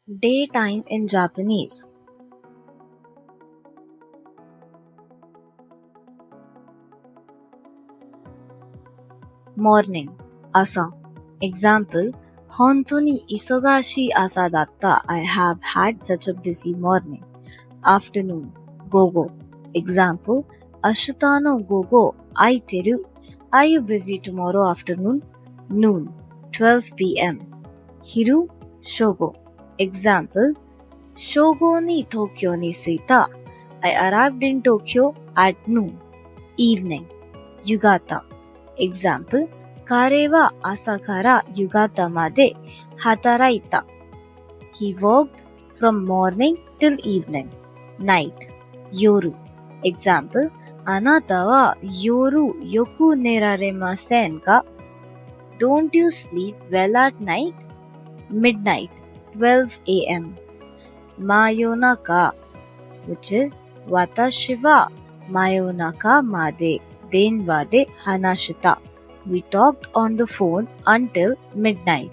Daytime in Japanese. Morning, asa. Example, 本当に忙しい朝だった. I have had such a busy morning. Afternoon, 午後. Example, 明日の午後空いてる. Are you busy tomorrow afternoon? Noon, 12 p.m. 昼、正午. Example, 正午に東京に着いた. I arrived in Tokyo at noon. Evening, 夕方. Example, 彼は朝から夕方まで働いた. He worked from morning till evening. Night, 夜. Example, あなたは夜よく寝られませんか? Don't you sleep well at night? Midnight, 12 a.m. 真夜中, which is 私は真夜中まで電話で話した. We talked on the phone until midnight.